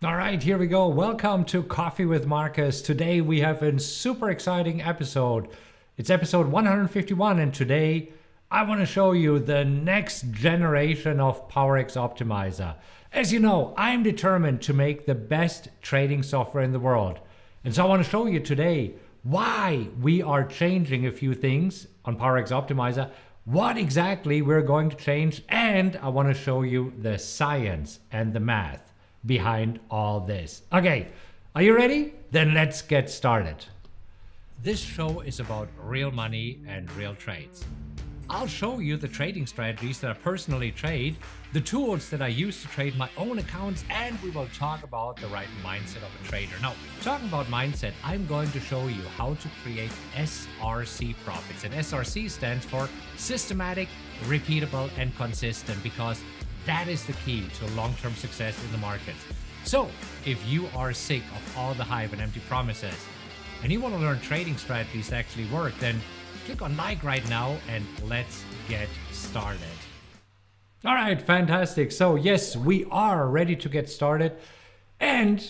All right, here we go. Welcome to Coffee with Markus. Today we have a super exciting episode. It's episode 151, and today I want to show you the next generation of PowerX Optimizer. As you know, I'm determined to make the best trading software in the world. And so I want to show you today why we are changing a few things on PowerX Optimizer, what exactly we're going to change, and I want to show you the science and the math behind all this. Okay, are you ready? Then let's get started. This show is about real money and real trades. I'll show you the trading strategies that I personally trade, the tools that I use to trade my own accounts, and we will talk about the right mindset of a trader. Now, talking about mindset, I'm going to show you how to create SRC profits. And SRC stands for systematic, repeatable, and consistent, because that is the key to long-term success in the markets. So, if you are sick of all the hype and empty promises, and you want to learn trading strategies that actually work, then click on like right now and let's get started. All right, fantastic. So yes, we are ready to get started. And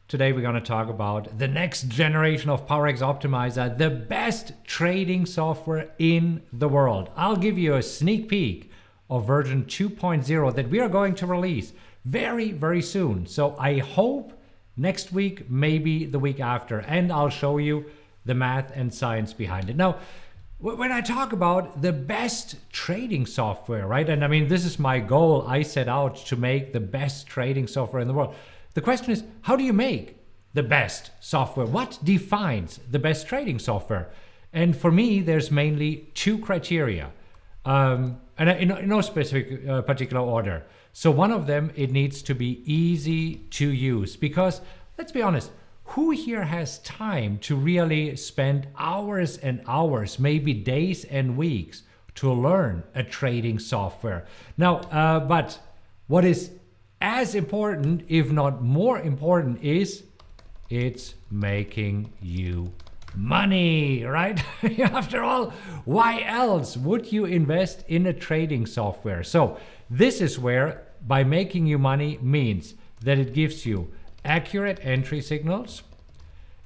today we're going to talk about the next generation of PowerX Optimizer, the best trading software in the world. I'll give you a sneak peek of version 2.0 that we are going to release very, very soon. So I hope next week, maybe the week after, and I'll show you the math and science behind it. Now, when I talk about the best trading software, right? And I mean, this is my goal. I set out to make the best trading software in the world. The question is, how do you make the best software? What defines the best trading software? And for me, there's mainly two criteria. And in no specific particular order. So one of them, it needs to be easy to use, because let's be honest, who here has time to really spend hours and hours, maybe days and weeks, to learn a trading software? Now, but what is as important, if not more important, is it's making you money, right? After all, why else would you invest in a trading software? So this is where by making you money means that it gives you accurate entry signals,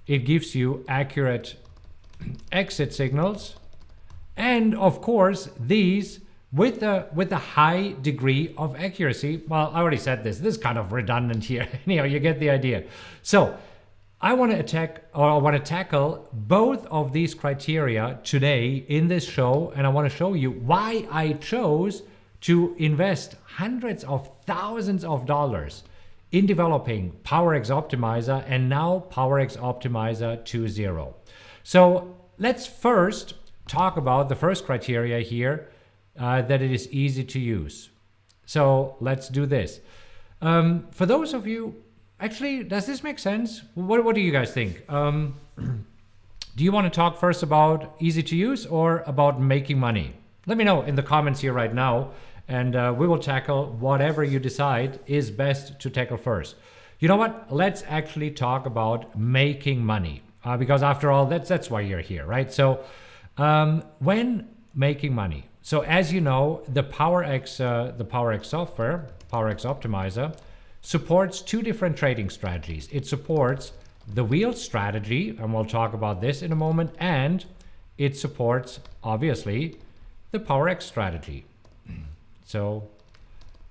it gives you accurate exit signals, and of course these with a high degree of accuracy. Well, I already said this is kind of redundant here. Anyhow, you get the idea. So I want to tackle both of these criteria today in this show, and I want to show you why I chose to invest hundreds of thousands of dollars in developing PowerX Optimizer and now PowerX Optimizer 2.0. So let's first talk about the first criteria here, that it is easy to use. So let's do this. For those of you, actually, does this make sense? What do you guys think? Do you want to talk first about easy to use or about making money? Let me know in the comments here right now, and we will tackle whatever you decide is best to tackle first. You know what? Let's actually talk about making money, because after all, that's why you're here, right? So when making money, so as you know, the PowerX software, PowerX Optimizer, supports two different trading strategies. It supports the wheel strategy, and we'll talk about this in a moment, and it supports, obviously, the PowerX strategy. So,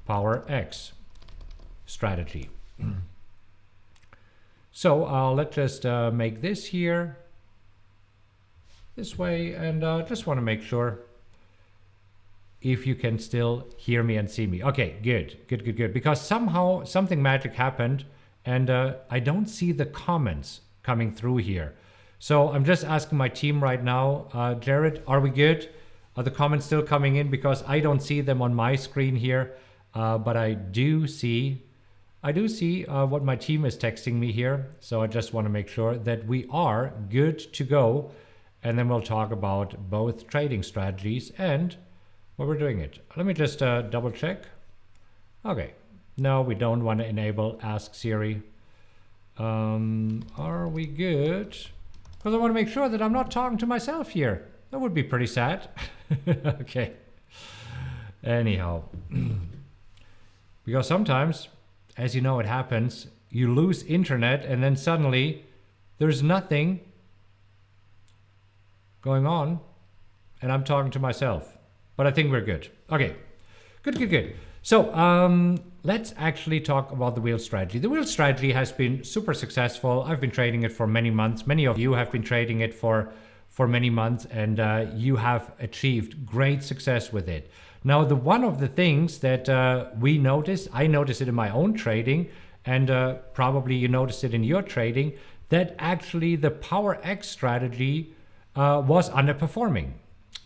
PowerX strategy. So, let's just make this here, this way, and just want to make sure if you can still hear me and see me. Okay, good. Because somehow something magic happened and I don't see the comments coming through here. So I'm just asking my team right now, Jared, are we good? Are the comments still coming in? Because I don't see them on my screen here, but I do see what my team is texting me here. So I just want to make sure that we are good to go. And then we'll talk about both trading strategies and what we're doing it. Let me just double check. Okay, no, we don't want to enable Ask Siri. Are we good? Because I want to make sure that I'm not talking to myself here. That would be pretty sad. Okay. Anyhow, because sometimes, as you know, it happens, you lose internet and then suddenly there's nothing going on and I'm talking to myself, but I think we're good. Okay, good. So let's actually talk about the wheel strategy. The wheel strategy has been super successful. I've been trading it for many months. Many of you have been trading it for many months, and you have achieved great success with it. Now, one of the things that we noticed, I noticed it in my own trading, and probably you noticed it in your trading, that actually the PowerX strategy was underperforming.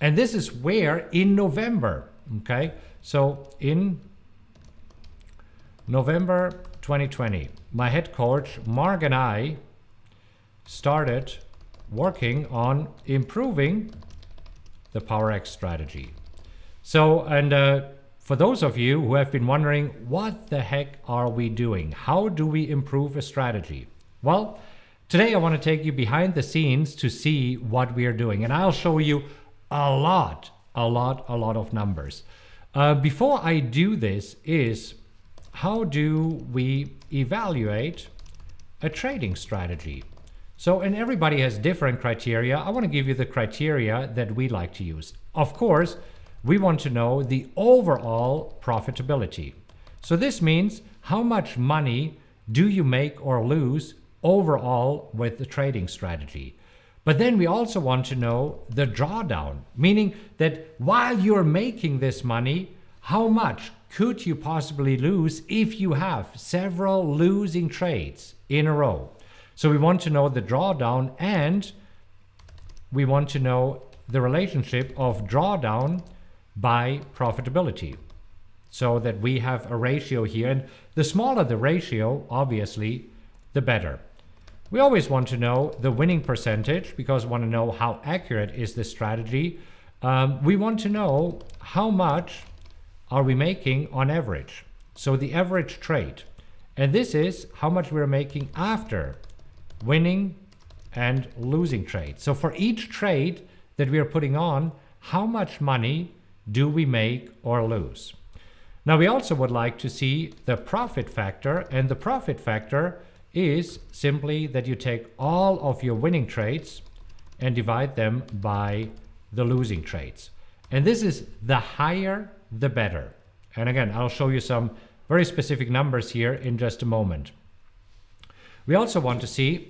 And this is where in November, okay? So in November 2020, my head coach, Mark, and I started working on improving the PowerX strategy. So, and for those of you who have been wondering, what the heck are we doing? How do we improve a strategy? Well, today I want to take you behind the scenes to see what we are doing. And I'll show you a lot of numbers. Before I do this is, how do we evaluate a trading strategy? So, and everybody has different criteria. I want to give you the criteria that we like to use. Of course, we want to know the overall profitability. So this means how much money do you make or lose overall with the trading strategy. But then we also want to know the drawdown, meaning that while you're making this money, how much could you possibly lose if you have several losing trades in a row? So we want to know the drawdown, and we want to know the relationship of drawdown by profitability, so that we have a ratio here. And the smaller the ratio, obviously, the better. We always want to know the winning percentage, because we want to know how accurate is this strategy. We want to know how much are we making on average. So the average trade. And this is how much we're making after winning and losing trades. So for each trade that we are putting on, how much money do we make or lose? Now we also would like to see the profit factor, and the profit factor is simply that you take all of your winning trades and divide them by the losing trades. And this is the higher, the better. And again, I'll show you some very specific numbers here in just a moment. We also want to see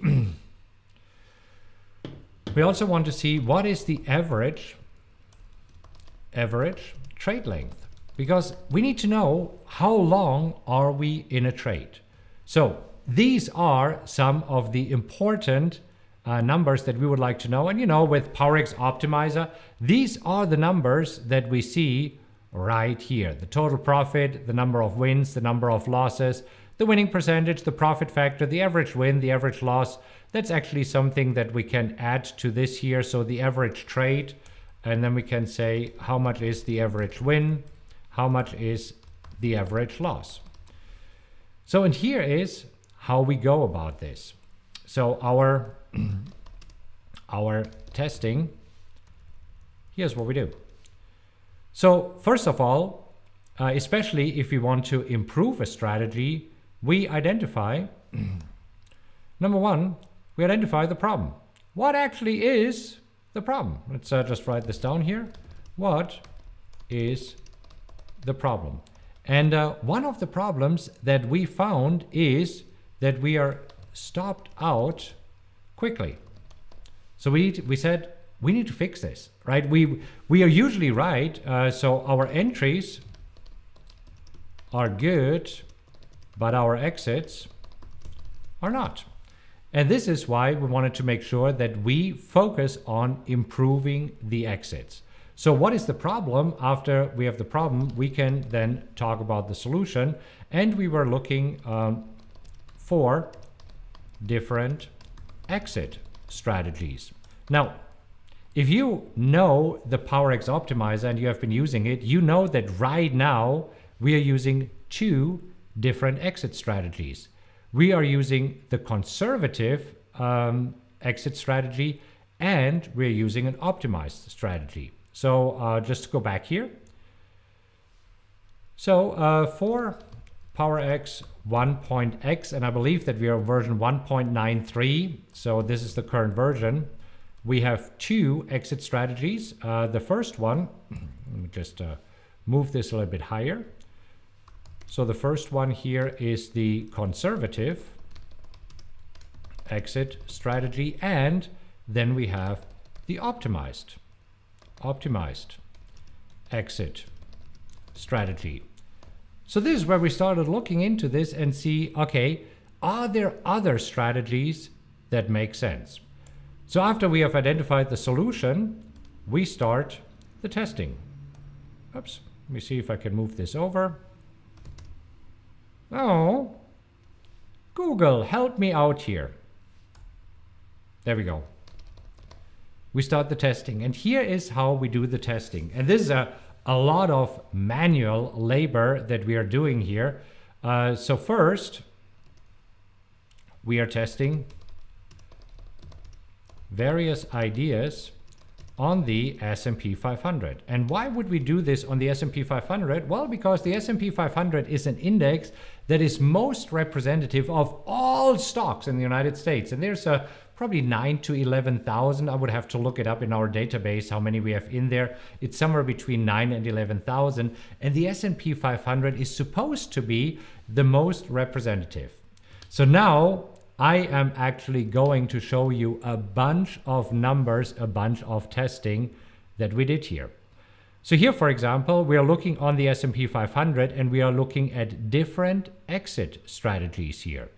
what is the average trade length, because we need to know how long are we in a trade. So these are some of the important numbers that we would like to know. And you know, with PowerX Optimizer, these are the numbers that we see right here. The total profit, the number of wins, the number of losses, the winning percentage, the profit factor, the average win, the average loss. That's actually something that we can add to this here. So the average trade, and then we can say how much is the average win, how much is the average loss. So, and here is how we go about this. So our testing, here's what we do. So first of all, especially if we want to improve a strategy, we identify, number one, we identify the problem. What actually is the problem? Let's just write this down here. What is the problem? And one of the problems that we found is that we are stopped out quickly. So we said we need to fix this, right? We are usually right. So our entries are good, but our exits are not. And this is why we wanted to make sure that we focus on improving the exits. So what is the problem? After we have the problem, we can then talk about the solution. And we were looking for different exit strategies. Now, if you know the PowerX Optimizer and you have been using it, you know that right now we are using two different exit strategies. We are using the conservative exit strategy, and we're using an optimized strategy. So just to go back here. So for PowerX 1.x, and I believe that we are version 1.93. So this is the current version. We have 2 exit strategies. The first one, let me just move this a little bit higher. So the first one here is the conservative exit strategy, and then we have the optimized exit strategy. So this is where we started looking into this and see, okay, are there other strategies that make sense? So after we have identified the solution, we start the testing. Oops, let me see if I can move this over. Oh, Google, help me out here. There we go. We start the testing, and here is how we do the testing. And this is a lot of manual labor that we are doing here. So first, we are testing various ideas on the S&P 500. And why would we do this on the S&P 500? Well, because the S&P 500 is an index that is most representative of all stocks in the United States. And there's probably 9,000 to 11,000. I would have to look it up in our database, how many we have in there. It's somewhere between 9,000 and 11,000. And the S&P 500 is supposed to be the most representative. So now I am actually going to show you a bunch of numbers, a bunch of testing that we did here. So here, for example, we are looking on the S&P 500 and we are looking at different exit strategies here.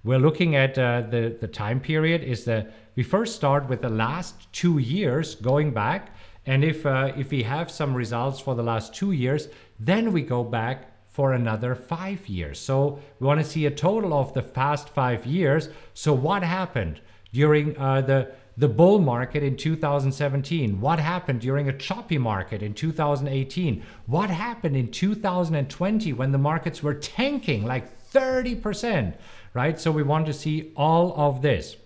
We're looking at the time period is we first start with the last 2 years going back. And if we have some results for the last 2 years, then we go back for another 5 years. So we want to see a total of the past 5 years. So what happened during the bull market in 2017? What happened during a choppy market in 2018? What happened in 2020 when the markets were tanking like 30%, right? So we want to see all of this.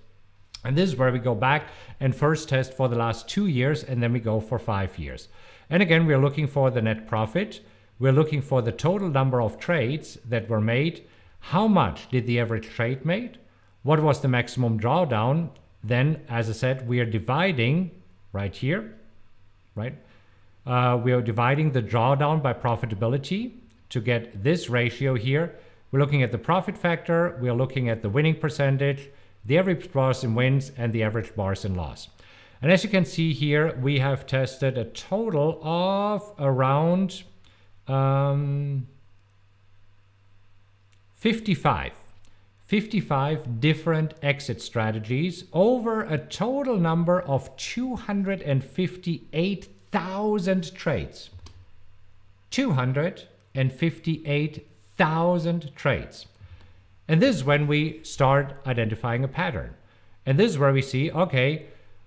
And this is where we go back and first test for the last 2 years, and then we go for 5 years. And again, we're looking for the net profit. We're looking for the total number of trades that were made. How much did the average trade made? What was the maximum drawdown? Then, as I said, we are dividing right here, right? We are dividing the drawdown by profitability to get this ratio here. We're looking at the profit factor. We're looking at the winning percentage, the average bars in wins, and the average bars in loss. And as you can see here, we have tested a total of around 55 different exit strategies over a total number of 258,000 trades. 258,000 trades. And this is when we start identifying a pattern. And this is where we see, okay,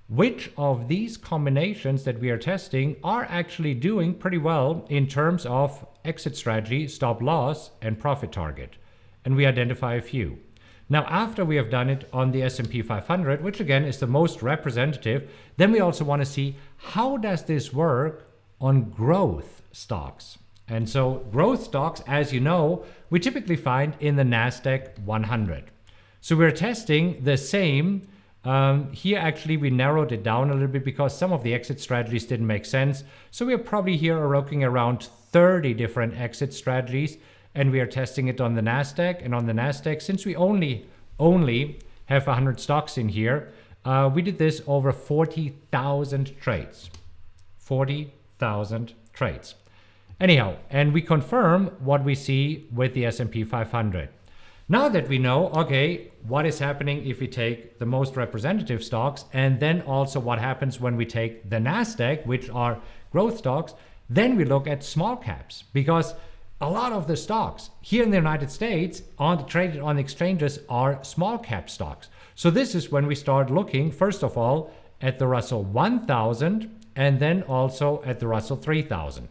which of these combinations that we are testing are actually doing pretty well in terms of exit strategy, stop loss, and profit target. And we identify a few. Now, after we have done it on the S&P 500, which again is the most representative, then we also want to see how does this work on growth stocks. And so growth stocks, as you know, we typically find in the NASDAQ 100. So we're testing the same. Here actually we narrowed it down a little bit because some of the exit strategies didn't make sense. So we're probably here looking around 30 different exit strategies, and we are testing it on the NASDAQ. And on the NASDAQ, since we only have 100 stocks in here, we did this over 40,000 trades. 40,000 trades. Anyhow, and we confirm what we see with the S&P 500. Now that we know, okay, what is happening if we take the most representative stocks, and then also what happens when we take the NASDAQ, which are growth stocks, then we look at small caps, because a lot of the stocks here in the United States traded on exchanges are small cap stocks. So this is when we start looking, first of all, at the Russell 1000 and then also at the Russell 3000.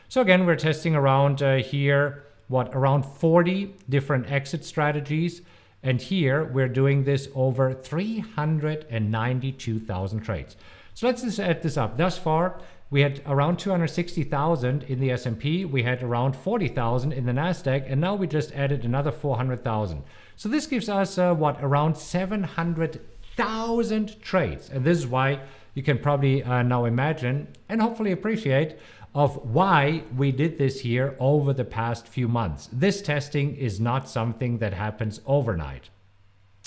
So again, we're testing around around 40 different exit strategies. And here we're doing this over 392,000 trades. So let's just add this up. Thus far, we had around 260,000 in the S&P, we had around 40,000 in the NASDAQ, and now we just added another 400,000. So this gives us, around 700,000 trades. And this is why you can probably now imagine and hopefully appreciate of why we did this here over the past few months. This testing is not something that happens overnight.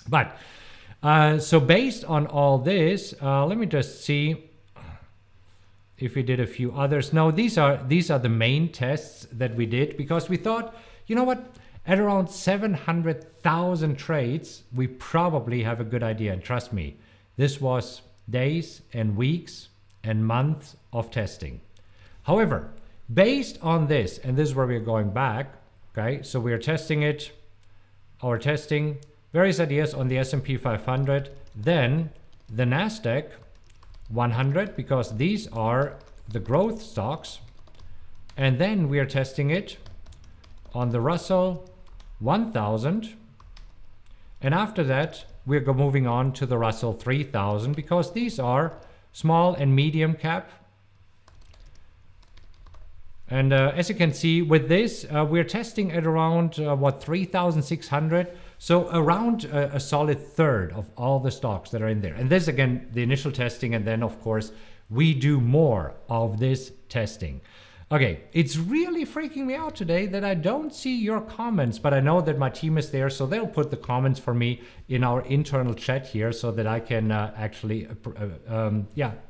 But, so based on all this, let me just see if we did a few others. No, these are the main tests that we did, because we thought, you know what, at around 700,000 trades, we probably have a good idea. And trust me, this was days and weeks and months of testing. However, based on this, and this is where we're going back, okay, so we're testing it, our testing, various ideas on the S&P 500, then the NASDAQ 100, because these are the growth stocks, and then we are testing it on the Russell 1000, and after that we're moving on to the Russell 3000, because these are small and medium cap. And as you can see with this, we're testing at around 3,600. So around a solid third of all the stocks that are in there. And this, again, the initial testing. And then, of course, we do more of this testing. Okay, it's really freaking me out today that I don't see your comments, but I know that my team is there, so they'll put the comments for me in our internal chat here so that I can actually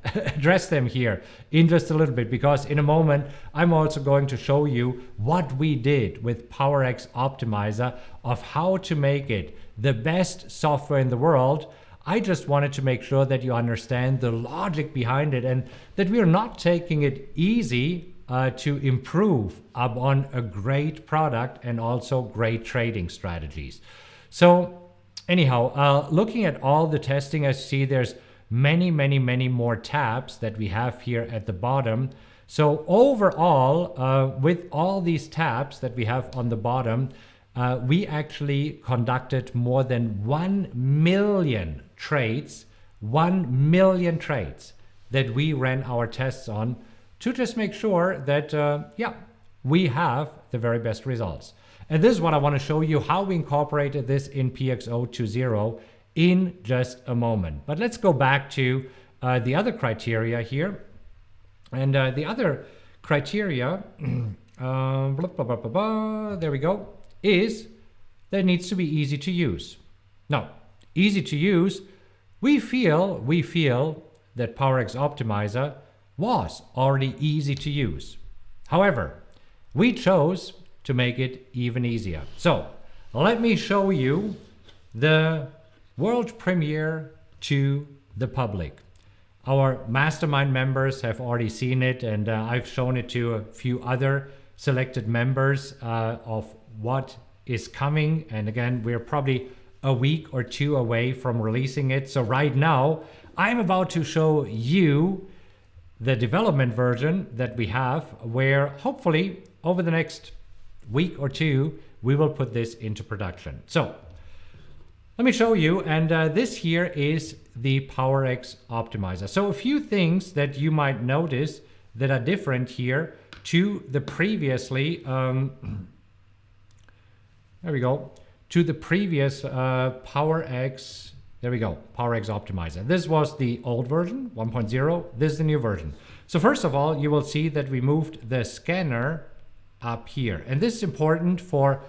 address them here in just a little bit, because in a moment I'm also going to show you what we did with PowerX Optimizer, of how to make it the best software in the world. I just wanted to make sure that you understand the logic behind it, and that we are not taking it easy to improve upon a great product and also great trading strategies. So anyhow, looking at all the testing, I see there's many more tabs that we have here at the bottom. So overall, with all these tabs that we have on the bottom, we actually conducted more than 1 million trades, 1 million trades that we ran our tests on, to just make sure that, we have the very best results. And this is what I want to show you, how we incorporated this in PXO 2.0 in just a moment. But let's go back to the other criteria here. And the other criteria, there we go, is that it needs to be easy to use. Now, easy to use, we feel that PowerX Optimizer was already easy to use. However, we chose to make it even easier. So let me show you the world premiere to the public. Our mastermind members have already seen it, and I've shown it to a few other selected members of what is coming. And again, we're probably a week or two away from releasing it. So right now, I'm about to show you the development version that we have, where hopefully over the next week or two, we will put this into production. So let me show you, and this here is the PowerX Optimizer. So a few things that you might notice that are different here to the previously, there we go, to the previous PowerX, there we go, PowerX Optimizer. This was the old version, 1.0. This is the new version. So first of all, you will see that we moved the scanner up here. And this is important for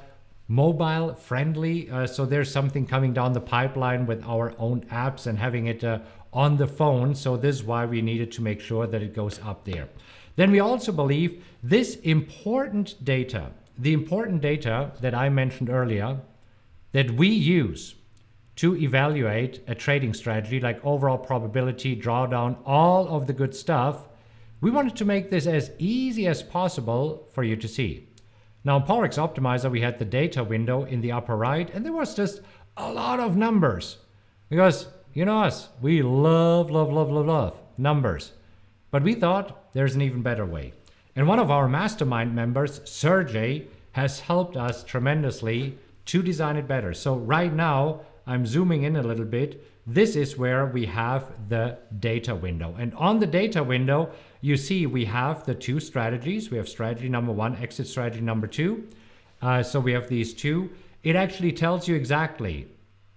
mobile friendly. So there's something coming down the pipeline with our own apps and having it on the phone. So this is why we needed to make sure that it goes up there. Then we also believe this important data, the important data that I mentioned earlier, that we use to evaluate a trading strategy, like overall probability, drawdown, all of the good stuff, we wanted to make this as easy as possible for you to see. Now in PowerX Optimizer, we had the data window in the upper right, and there was just a lot of numbers. Because, you know us, we love numbers. But we thought there's an even better way. And one of our mastermind members, Sergey, has helped us tremendously to design it better. So right now, I'm zooming in a little bit. this is where we have the data window. And on the data window, you see we have the two strategies. We have strategy number 1, exit strategy number 2. So we have these two. It actually tells you exactly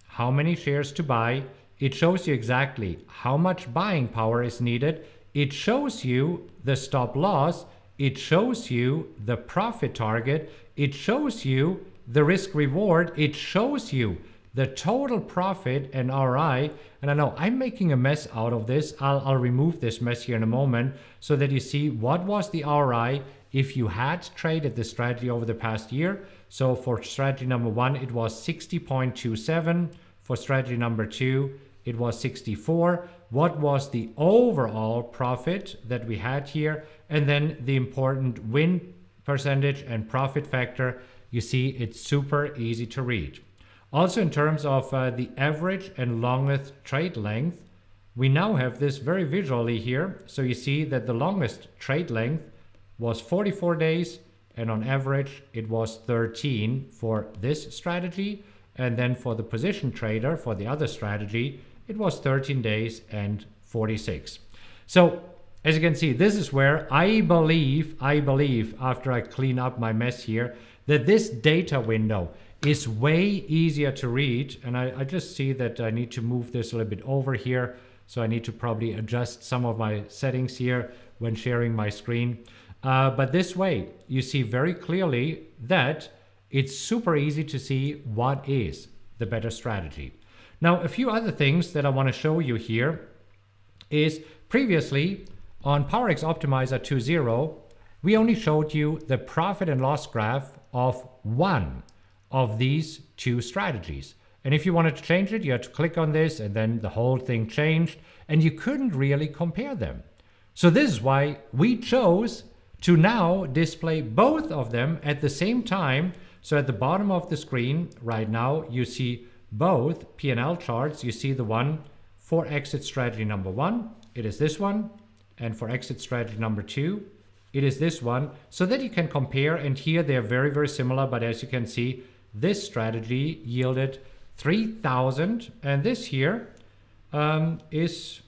how many shares to buy. It shows you exactly how much buying power is needed. It shows you the stop loss. It shows you the profit target. It shows you the risk reward. It shows you the total profit and ROI. And I know I'm making a mess out of this. I'll remove this mess here in a moment so that you see what was the ROI if you had traded the strategy over the past year. So for strategy number 1, it was 60.27. For strategy number 2, it was 64. What was the overall profit that we had here? And then the important win percentage and profit factor. You see, it's super easy to read. Also, in terms of the average and longest trade length, we now have this very visually here. So you see that the longest trade length was 44 days, and on average, it was 13 for this strategy. And then for the position trader, for the other strategy, it was 13 days and 46. So as you can see, this is where I believe, after I clean up my mess here, that this data window is way easier to read. And I just see that I need to move this a little bit over here. So I need to probably adjust some of my settings here when sharing my screen. But this way, you see very clearly that it's super easy to see what is the better strategy. Now, a few other things that I want to show you here is previously on PowerX Optimizer 2.0, we only showed you the profit and loss graph of one of these two strategies. And if you wanted to change it, you had to click on this and then the whole thing changed and you couldn't really compare them. So this is why we chose to now display both of them at the same time. So at the bottom of the screen right now, you see both P&L charts. You see the one for exit strategy number 1, it is this one. And for exit strategy number 2, it is this one. So that you can compare, and here they're very, very similar. But as you can see, this strategy yielded 3,000 and this here is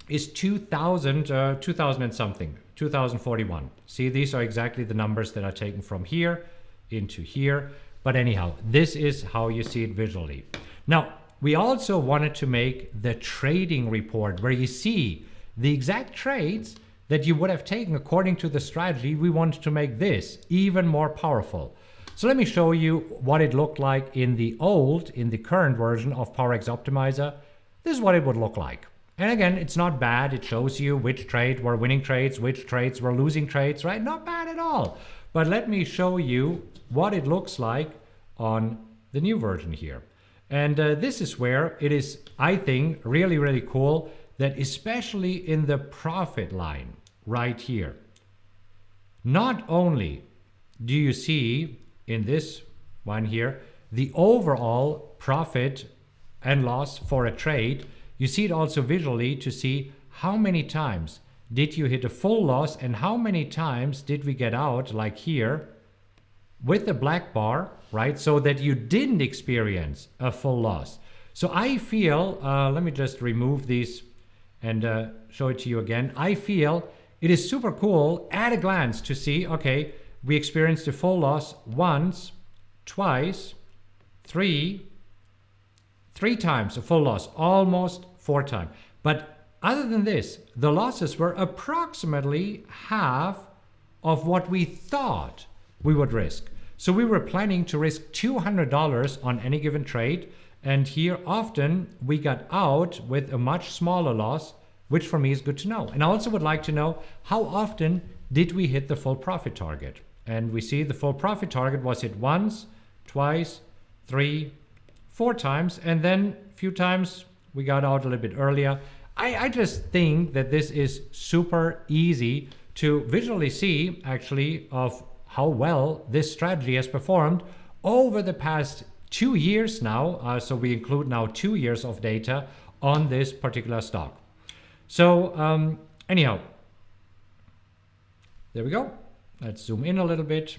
2,000 and something, 2,041. See, these are exactly the numbers that are taken from here into here. But anyhow, this is how you see it visually. Now, we also wanted to make the trading report where you see the exact trades that you would have taken according to the strategy. We wanted to make this even more powerful. So let me show you what it looked like in the current version of PowerX Optimizer. This is what it would look like. And again, it's not bad. It shows you which trades were winning trades, which trades were losing trades, right? Not bad at all. But let me show you what it looks like on the new version here. And this is where it is, I think, really, really cool that especially in the profit line right here, not only do you see in this one here the overall profit and loss for a trade, you see it also visually to see how many times did you hit a full loss and how many times did we get out, like here, with the black bar, right? So that you didn't experience a full loss. So I feel, let me just remove these and show it to you again. I feel it is super cool at a glance to see, okay, we experienced a full loss once, twice, three times a full loss, almost 4 times. But other than this, the losses were approximately half of what we thought we would risk. So we were planning to risk $200 on any given trade. And here often we got out with a much smaller loss, which for me is good to know. And I also would like to know how often did we hit the full profit target? And we see the full profit target was hit once, twice, 3, 4 times. And then a few times we got out a little bit earlier. I just think that this is super easy to visually see actually of how well this strategy has performed over the past 2 years now. So we include now 2 years of data on this particular stock. So anyhow, there we go. Let's zoom in a little bit.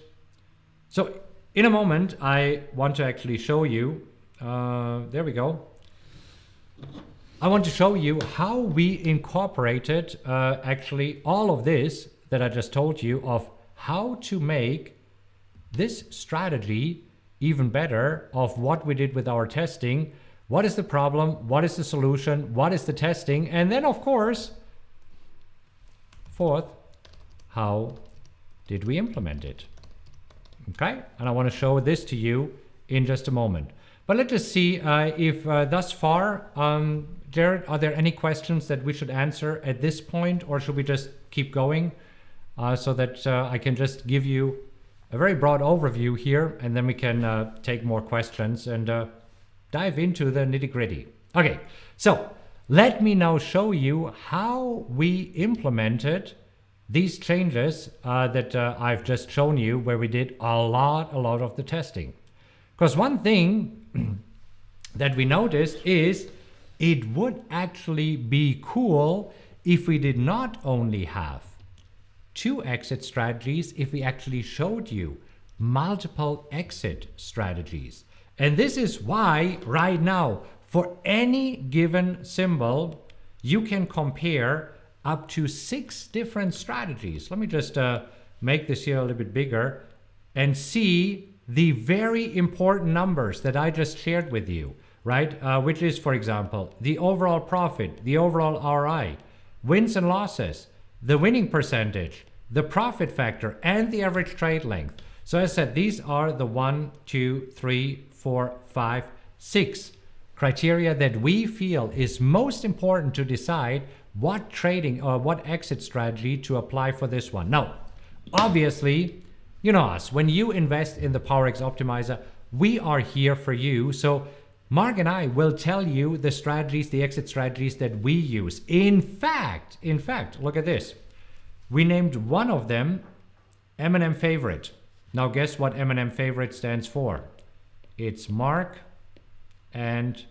So in a moment, I want to actually show you, there we go. I want to show you how we incorporated actually all of this that I just told you of how to make this strategy even better, of what we did with our testing. What is the problem? What is the solution? What is the testing? And then, of course, fourth, how did we implement it? Okay, and I want to show this to you in just a moment. But let's just see if thus far, Jared, are there any questions that we should answer at this point, or should we just keep going so that I can just give you a very broad overview here, and then we can take more questions and dive into the nitty-gritty. Okay, so let me now show you how we implemented these changes that I've just shown you, where we did a lot of the testing. Because one thing that we noticed is it would actually be cool if we did not only have 2 exit strategies, if we actually showed you multiple exit strategies. And this is why right now, for any given symbol, you can compare up to 6 different strategies. Let me just make this here a little bit bigger and see the very important numbers that I just shared with you, right? Which is, for example, the overall profit, the overall ROI, wins and losses, the winning percentage, the profit factor, and the average trade length. So as I said, these are the 1, 2, 3, 4, 5, 6 criteria that we feel is most important to decide what trading or what exit strategy to apply for this one. Now, obviously, you know us, when you invest in the PowerX Optimizer, we are here for you. So Mark and I will tell you the strategies, the exit strategies that we use. In fact, look at this. We named one of them M&M Favorite. Now guess what M&M Favorite stands for? It's Mark and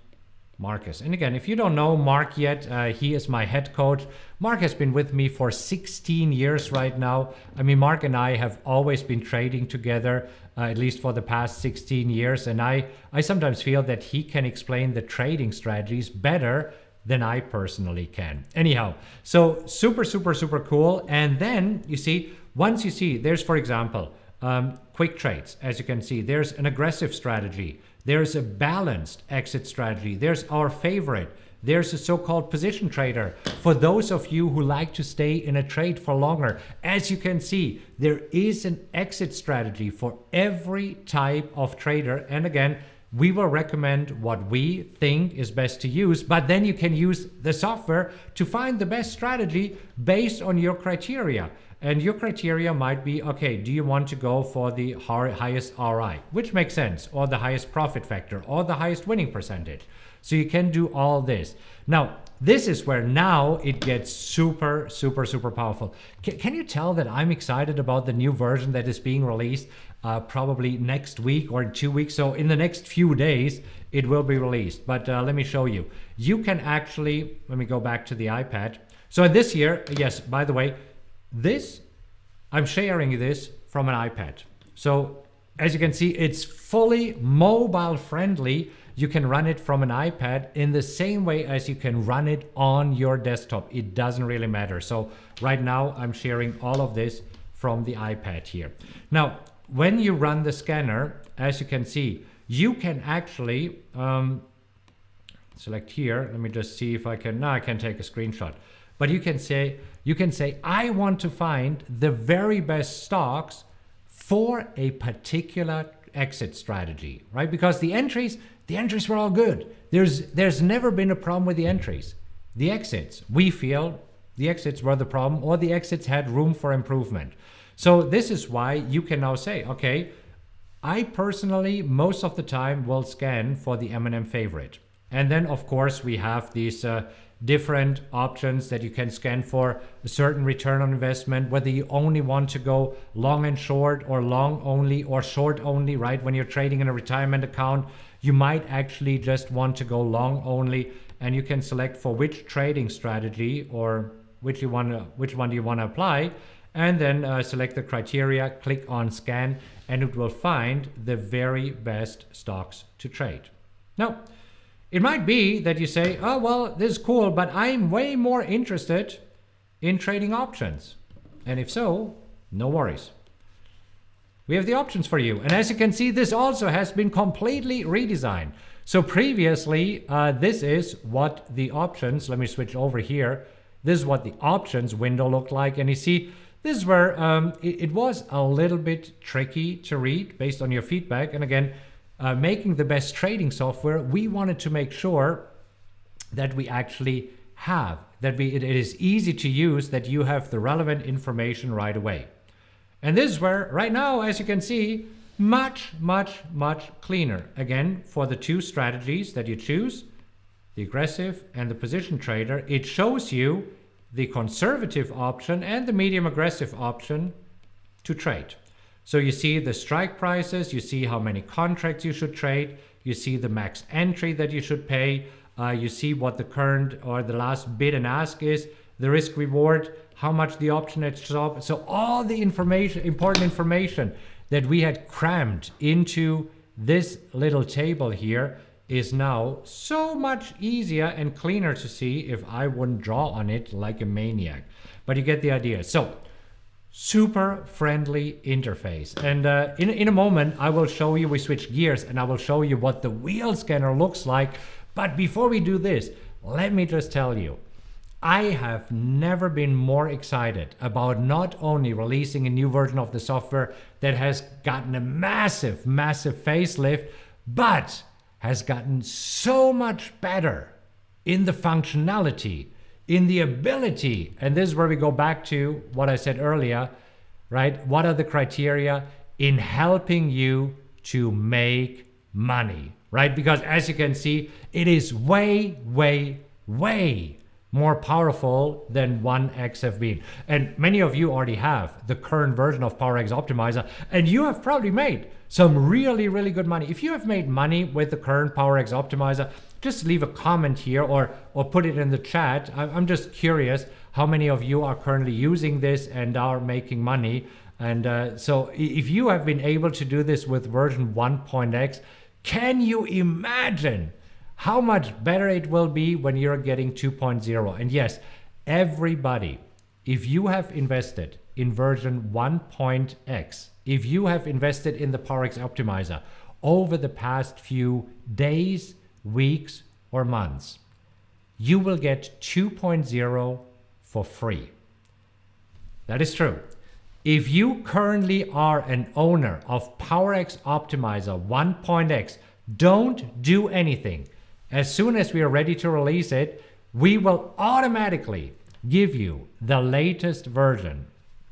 Markus. And again, if you don't know Mark yet, he is my head coach. Mark has been with me for 16 years right now. I mean, Mark and I have always been trading together, at least for the past 16 years. And I sometimes feel that he can explain the trading strategies better than I personally can. Anyhow, so super cool. And then you see, once you see, there's, for example, quick trades. As you can see, there's an aggressive strategy. There's a balanced exit strategy. There's our favorite. There's a so-called position trader. For those of you who like to stay in a trade for longer, as you can see, there is an exit strategy for every type of trader. And again, we will recommend what we think is best to use, but then you can use the software to find the best strategy based on your criteria. And your criteria might be, okay, do you want to go for the highest ROI, which makes sense, or the highest profit factor, or the highest winning percentage? So you can do all this. Now, this is where now it gets super powerful. Can you tell that I'm excited about the new version that is being released probably next week or 2 weeks? So in the next few days, it will be released. But let me show you. You can actually, let me go back to the iPad. So this here, yes, by the way, this, I'm sharing this from an iPad. So as you can see, it's fully mobile friendly. You can run it from an iPad in the same way as you can run it on your desktop. It doesn't really matter. So right now I'm sharing all of this from the iPad here. Now, when you run the scanner, as you can see, you can actually select here. Let me just see if I can, no, I can take a screenshot. But you can say, I want to find the very best stocks for a particular exit strategy, right? Because the entries were all good. There's never been a problem with the entries. The exits, we feel the exits were the problem, or the exits had room for improvement. So this is why you can now say, okay, I personally, most of the time, will scan for the M&M favorite. And then, of course, we have these different options that you can scan for a certain return on investment, whether you only want to go long and short, or long only, or short only, right? When you're trading in a retirement account, you might actually just want to go long only, and you can select for which trading strategy or which one do you want to apply, and then select the criteria, click on scan, and it will find the very best stocks to trade. Now, It might be that you say, oh, well, this is cool, but I'm way more interested in trading options. And if so, no worries. We have the options for you. And as you can see, this also has been completely redesigned. So previously, this is what the options, let me switch over here. This is what the options window looked like. And you see, this is where it was a little bit tricky to read based on your feedback. And again, making the best trading software, we wanted to make sure that we actually have, that it is easy to use, that you have the relevant information right away. And this is where, right now, as you can see, much, much, much cleaner. Again, for the two strategies that you choose, the aggressive and the position trader, it shows you the conservative option and the medium aggressive option to trade. So you see the strike prices, you see how many contracts you should trade, you see the max entry that you should pay, you see what the current or the last bid and ask is, the risk reward, how much the option at stop. So all the information, important information that we had crammed into this little table here is now so much easier and cleaner to see if I wouldn't draw on it like a maniac. But you get the idea. So super friendly interface. And in a moment, I will show you, we switch gears and I will show you what the wheel scanner looks like. But before we do this, let me just tell you, I have never been more excited about not only releasing a new version of the software that has gotten a massive, massive facelift, but has gotten so much better in the functionality, in the ability. And this is where we go back to what I said earlier, right? What are the criteria in helping you to make money, right? Because as you can see, it is way, way, way more powerful than 1XFB. And many of you already have the current version of PowerX Optimizer, and you have probably made some really, really good money. If you have made money with the current PowerX Optimizer, just leave a comment here or put it in the chat. I'm just curious how many of you are currently using this and are making money. And so if you have been able to do this with version 1.x, can you imagine how much better it will be when you're getting 2.0? And yes, everybody, if you have invested in version 1.x, if you have invested in the PowerX Optimizer over the past few days, weeks, or months, you will get 2.0 for free. That is true. If you currently are an owner of PowerX Optimizer 1.x, don't do anything. As soon as we are ready to release it, we will automatically give you the latest version.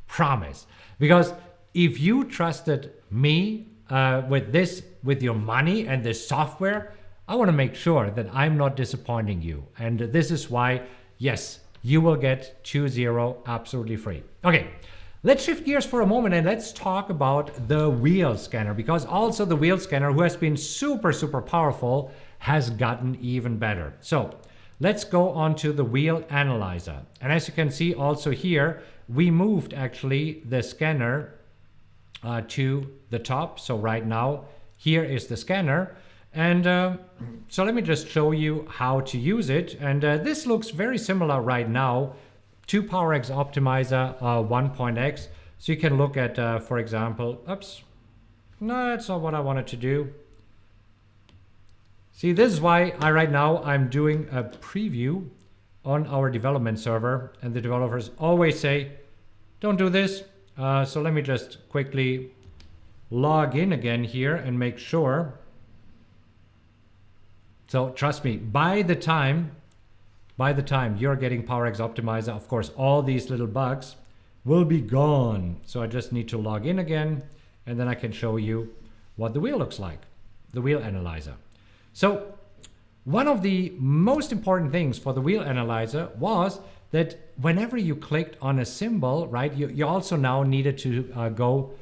Promise. Because if you trusted me with your money and this software, I want to make sure that I'm not disappointing you. And this is why, yes, you will get 2.0 absolutely free. Okay, let's shift gears for a moment and let's talk about the wheel scanner, because also the wheel scanner, who has been super, super powerful, has gotten even better. So let's go on to the wheel analyzer. And as you can see also here, we moved actually the scanner to the top. So right now, here is the scanner. And so let me just show you how to use it. And this looks very similar right now to PowerX Optimizer 1.x. So you can look at, for example, oops, no, that's not what I wanted to do. See, this is why right now I'm doing a preview on our development server, and the developers always say, don't do this. So let me just quickly log in again here and make sure. So trust me, by the time you're getting PowerX Optimizer, of course, all these little bugs will be gone. So I just need to log in again, and then I can show you what the wheel looks like, the wheel analyzer. So one of the most important things for the wheel analyzer was that whenever you clicked on a symbol, right, you also now needed to go,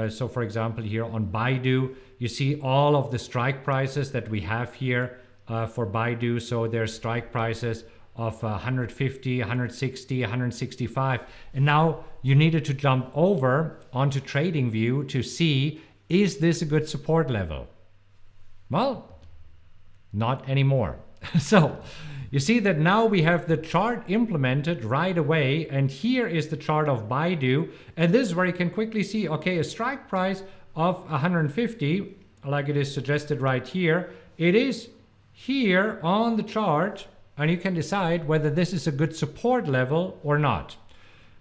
so for example, here on Baidu, you see all of the strike prices that we have here for Baidu. So there's strike prices of 150, 160, 165. And now you needed to jump over onto TradingView to see, is this a good support level? Well, Not anymore. So you see that now we have the chart implemented right away, and here is the chart of Baidu, and this is where you can quickly see, okay, a strike price of 150, like it is suggested right here. It is here on the chart, and you can decide whether this is a good support level or not.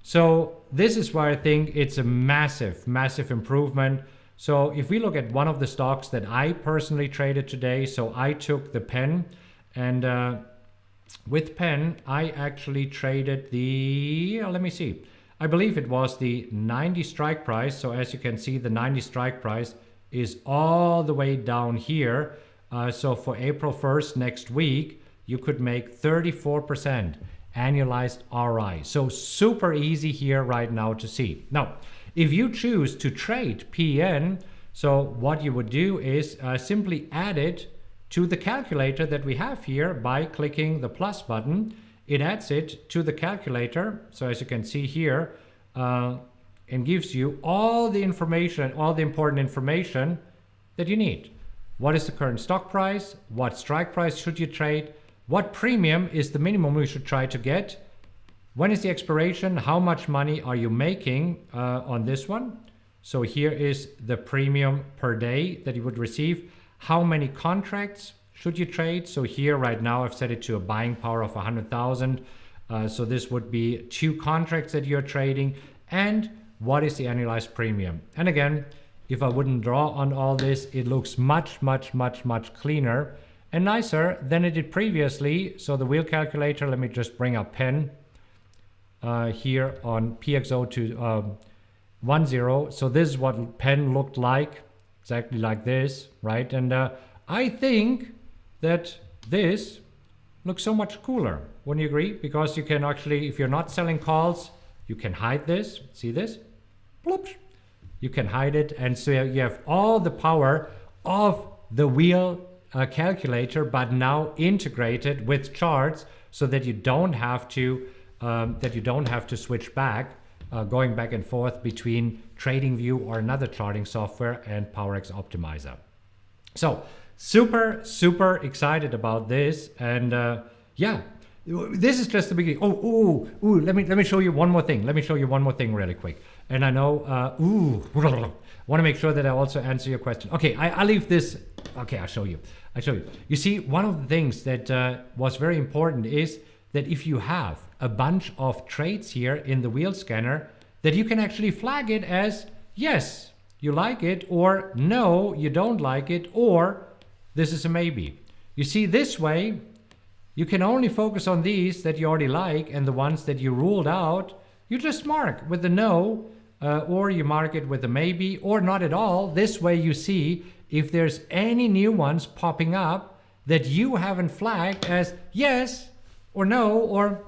So this is why I think it's a massive, massive improvement. So if we look at one of the stocks that I personally traded today, so I took the pen, and with pen, I actually traded the, let me see, I believe it was the 90 strike price. So as you can see, the 90 strike price is all the way down here. So for April 1st, next week, you could make 34% annualized ROI. So super easy here right now to see. Now, if you choose to trade PN, so what you would do is simply add it to the calculator that we have here by clicking the plus button. It adds it to the calculator. So as you can see here, it gives you all the information, all the important information that you need. What is the current stock price? What strike price should you trade? What premium is the minimum you should try to get? When is the expiration? How much money are you making on this one? So here is the premium per day that you would receive. How many contracts should you trade? So here right now I've set it to a buying power of 100,000. So this would be 2 contracts that you're trading. And what is the annualized premium? And again, if I wouldn't draw on all this, it looks much, much, much, much cleaner and nicer than it did previously. So the wheel calculator, let me just bring up pen here on PXO to 10. So this is what pen looked like. Exactly like this, right? And I think that this looks so much cooler. Wouldn't you agree? Because you can actually, if you're not selling calls, you can hide this. See this? Bloop. You can hide it. And so you have all the power of the wheel calculator, but now integrated with charts so that you don't have to switch back. Going back and forth between TradingView or another charting software and PowerX Optimizer. So super, super excited about this. And yeah, this is just the beginning. Let me show you one more thing. Let me show you one more thing really quick. And I know, want to make sure that I also answer your question. Okay, I'll leave this. Okay, I'll show you. You see, one of the things that was very important is that if you have a bunch of trades here in the wheel scanner, that you can actually flag it as yes, you like it, or no, you don't like it, or this is a maybe. You see, this way, you can only focus on these that you already like, and the ones that you ruled out, you just mark with the no, or you mark it with a maybe, or not at all. This way you see if there's any new ones popping up that you haven't flagged as yes, or no, or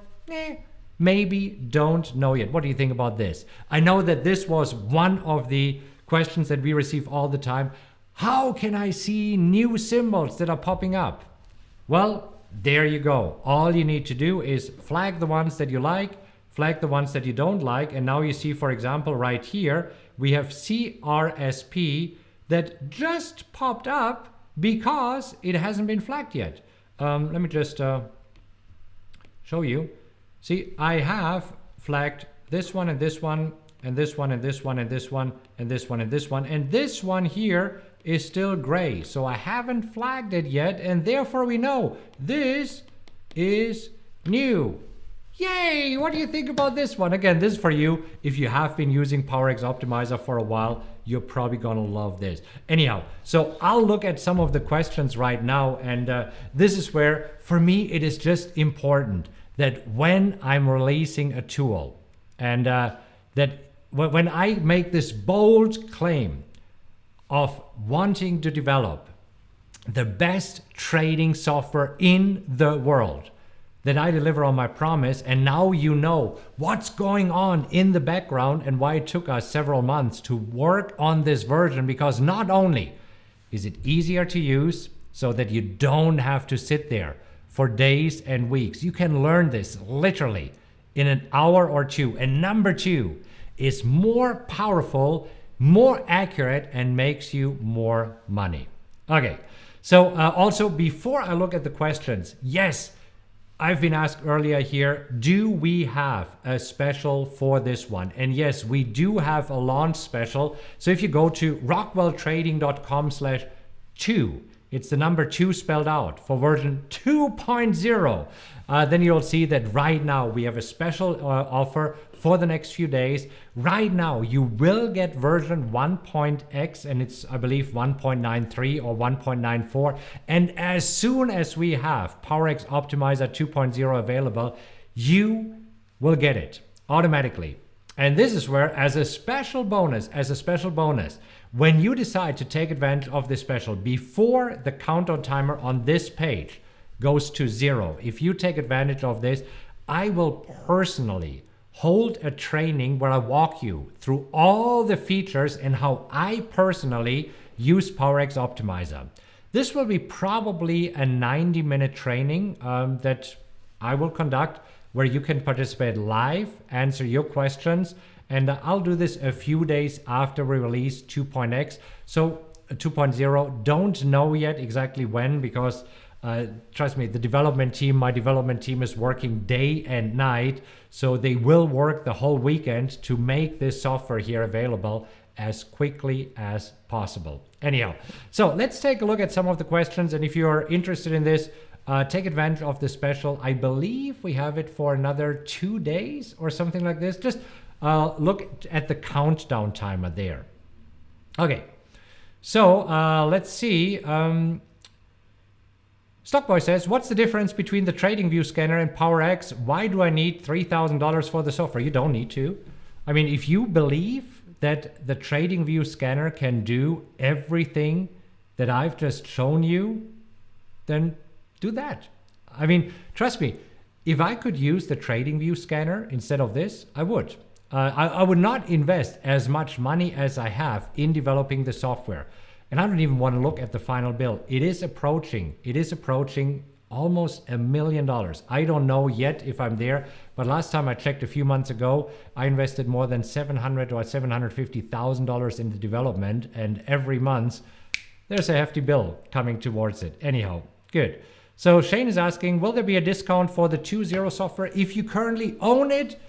maybe don't know yet. What do you think about this? I know that this was one of the questions that we receive all the time. How can I see new symbols that are popping up? Well, there you go. All you need to do is flag the ones that you like, flag the ones that you don't like. And now you see, for example, right here, we have CRSP that just popped up because it hasn't been flagged yet. Let me just show you. See, I have flagged this one and this one and this one and this one and this one and this one and this one, and this one here is still gray. So I haven't flagged it yet, and therefore we know this is new. Yay! What do you think about this one? Again, this is for you. If you have been using PowerX Optimizer for a while, you're probably gonna love this. Anyhow, so I'll look at some of the questions right now, and this is where, for me, it is just important that when I'm releasing a tool, and that when I make this bold claim of wanting to develop the best trading software in the world, that I deliver on my promise, and now you know what's going on in the background and why it took us several months to work on this version, because not only is it easier to use so that you don't have to sit there for days and weeks, you can learn this literally in an hour or two, and number two, is more powerful, more accurate, and makes you more money. Okay, So also, before I look at the questions, yes, I've been asked earlier here, do we have a special for this one? And yes, we do have a launch special. So if you go to rockwelltrading.com/2, it's the number 2 spelled out for version 2.0. Then you'll see that right now we have a special offer for the next few days. Right now you will get version 1.x, and it's, I believe, 1.93 or 1.94. And as soon as we have PowerX Optimizer 2.0 available, you will get it automatically. And this is where, as a special bonus, when you decide to take advantage of this special before the countdown timer on this page goes to 0, if you take advantage of this, I will personally hold a training where I walk you through all the features and how I personally use PowerX Optimizer. This will be probably a 90-minute training that I will conduct, where you can participate live, answer your questions, and I'll do this a few days after we release 2.x. So 2.0, don't know yet exactly when, because trust me, my development team is working day and night, so they will work the whole weekend to make this software here available as quickly as possible. Anyhow, so let's take a look at some of the questions, and if you're interested in this, take advantage of the special. I believe we have it for another 2 days or something like this. Just look at the countdown timer there. Okay, so let's see. Stockboy says, what's the difference between the TradingView scanner and PowerX? Why do I need $3,000 for the software? You don't need to. I mean, if you believe that the TradingView scanner can do everything that I've just shown you, then do that. I mean, trust me, if I could use the TradingView scanner instead of this, I would. I would not invest as much money as I have in developing the software. And I don't even want to look at the final bill. It is approaching almost $1 million. I don't know yet if I'm there, but last time I checked a few months ago, I invested more than $700,000 or $750,000 in the development, and every month there's a hefty bill coming towards it. Anyhow, good. So Shane is asking, will there be a discount for the 2.0 software? If you currently own it,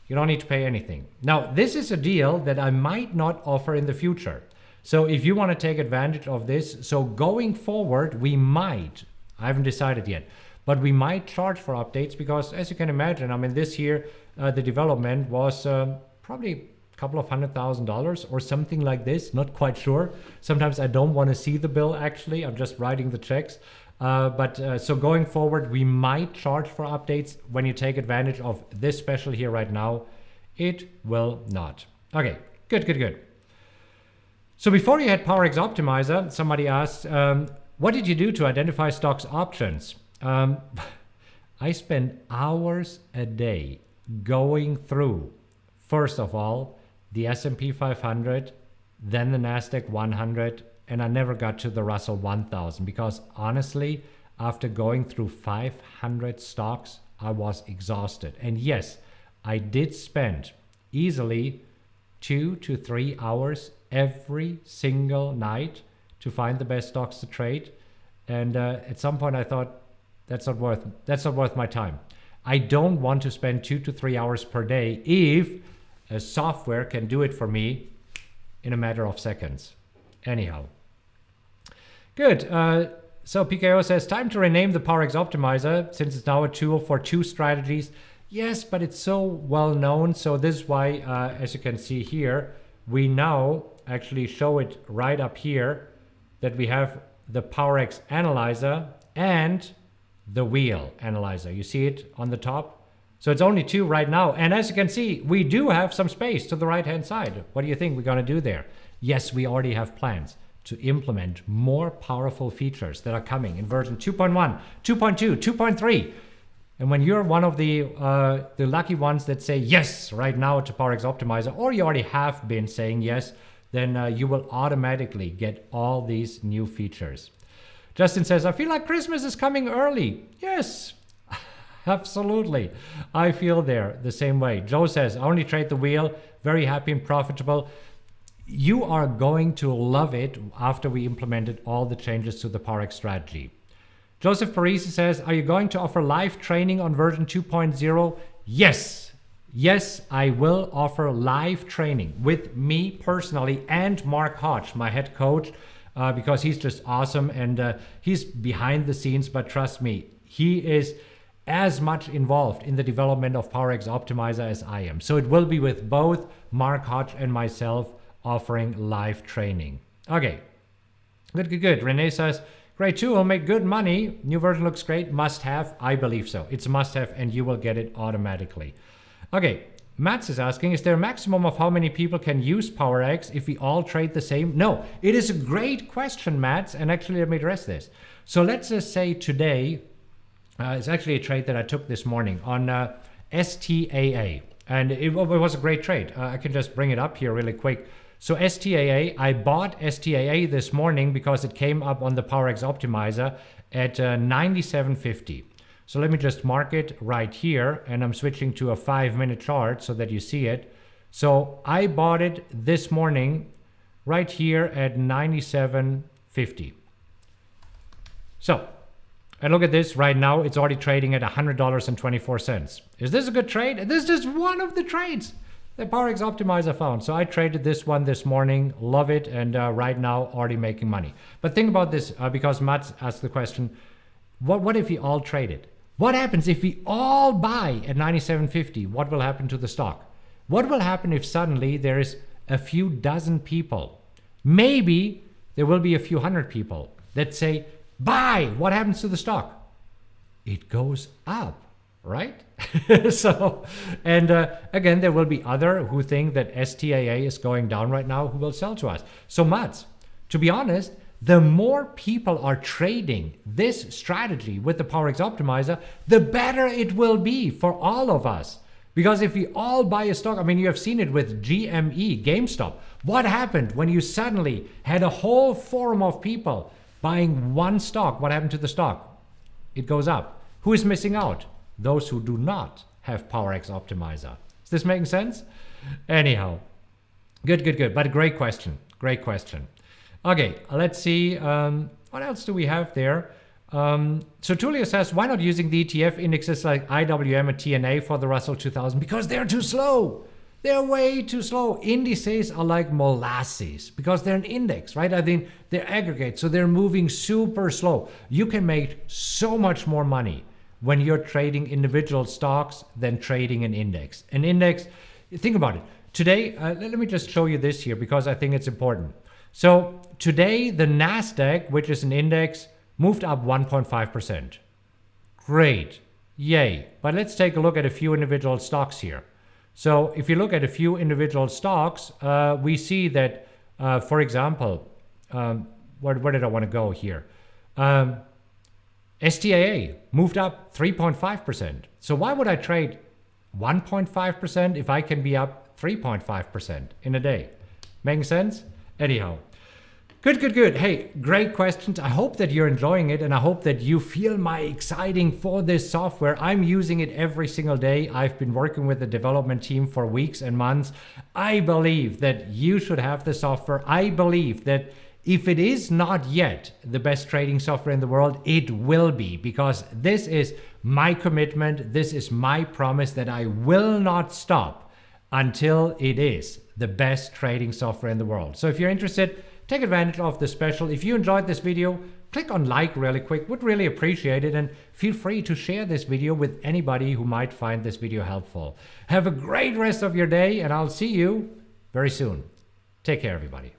you don't need to pay anything. Now, this is a deal that I might not offer in the future. So if you want to take advantage of this, so going forward, we might, I haven't decided yet, but we might charge for updates, because as you can imagine, I mean, this year, the development was probably a couple of $100,000 or something like this, not quite sure. Sometimes I don't want to see the bill, actually, I'm just writing the checks. So going forward, we might charge for updates. When you take advantage of this special here right now, it will not. Okay, good. So before you had PowerX Optimizer, somebody asked, what did you do to identify stocks options? I spend hours a day going through, first of all, the S&P 500, then the NASDAQ 100, and I never got to the Russell 1000, because honestly, after going through 500 stocks, I was exhausted. And yes, I did spend easily 2 to 3 hours every single night to find the best stocks to trade. And at some point I thought, that's not worth my time. I don't want to spend 2 to 3 hours per day if a software can do it for me in a matter of seconds. Anyhow, good. So PKO says, time to rename the PowerX Optimizer since it's now a tool for 2 strategies. Yes, but it's so well known. So this is why, as you can see here, we now actually show it right up here that we have the PowerX Analyzer and the Wheel Analyzer. You see it on the top? So it's only 2 right now. And as you can see, we do have some space to the right-hand side. What do you think we're going to do there? Yes, we already have plans to implement more powerful features that are coming in version 2.1, 2.2, 2.3. And when you're one of the lucky ones that say yes right now to PowerX Optimizer, or you already have been saying yes, then you will automatically get all these new features. Justin says, I feel like Christmas is coming early. Yes, absolutely. I feel the same way. Joe says, I only trade the wheel, very happy and profitable. You are going to love it after we implemented all the changes to the PowerX strategy. Joseph Parisi says, are you going to offer live training on version 2.0? Yes. Yes, I will offer live training with me personally and Mark Hodge, my head coach, because he's just awesome and he's behind the scenes, but trust me, he is as much involved in the development of PowerX Optimizer as I am. So it will be with both Mark Hodge and myself offering live training. Okay, good. Renee says, great tool, make good money. New version looks great, must have. I believe so. It's a must have and you will get it automatically. Okay, Mats is asking, is there a maximum of how many people can use PowerX if we all trade the same? No, it is a great question, Mats, and actually let me address this. So let's just say today, it's actually a trade that I took this morning on STAA, and it was a great trade. I can just bring it up here really quick. So STAA, I bought STAA this morning because it came up on the PowerX Optimizer at 97.50. So let me just mark it right here, and I'm switching to a 5-minute chart so that you see it. So I bought it this morning right here at 97.50. So, and look at this right now, it's already trading at $100.24. Is this a good trade? This is just one of the trades that PowerX Optimizer found. So I traded this one this morning, love it, and right now already making money. But think about this, because Mats asked the question, what if we all traded? What happens if we all buy at 97.50? What will happen to the stock? What will happen if suddenly there is a few dozen people? Maybe there will be a few hundred people that say, buy. What happens to the stock? It goes up, right? So, and again, there will be other who think that STAA is going down right now who will sell to us. So Mats, to be honest, the more people are trading this strategy with the PowerX Optimizer, the better it will be for all of us. Because if we all buy a stock, I mean, you have seen it with GME, GameStop. What happened when you suddenly had a whole forum of people buying one stock? What happened to the stock? It goes up. Who is missing out? Those who do not have PowerX Optimizer. Is this making sense? Anyhow, good. But a great question. Great question. Okay, let's see. What else do we have there? So Tulia says, why not using the ETF indexes like IWM and TNA for the Russell 2000? Because they're too slow. They're way too slow. Indices are like molasses because they're an index, right? I think they're aggregate, so they're moving super slow. You can make so much more money when you're trading individual stocks than trading an index. An index, think about it. Today, let me just show you this here because I think it's important. So today, the NASDAQ, which is an index, moved up 1.5%. Great, yay. But let's take a look at a few individual stocks here. So if you look at a few individual stocks, we see that, for example, where did I want to go here? STAA moved up 3.5%. So why would I trade 1.5% if I can be up 3.5% in a day? Making sense? Anyhow, good. Hey, great questions. I hope that you're enjoying it and I hope that you feel my exciting for this software. I'm using it every single day. I've been working with the development team for weeks and months. I believe that you should have the software. I believe that if it is not yet the best trading software in the world, it will be, because this is my commitment. This is my promise that I will not stop until it is the best trading software in the world. So if you're interested, take advantage of the special. If you enjoyed this video, click on like really quick, would really appreciate it, and feel free to share this video with anybody who might find this video helpful. Have a great rest of your day and I'll see you very soon. Take care, everybody.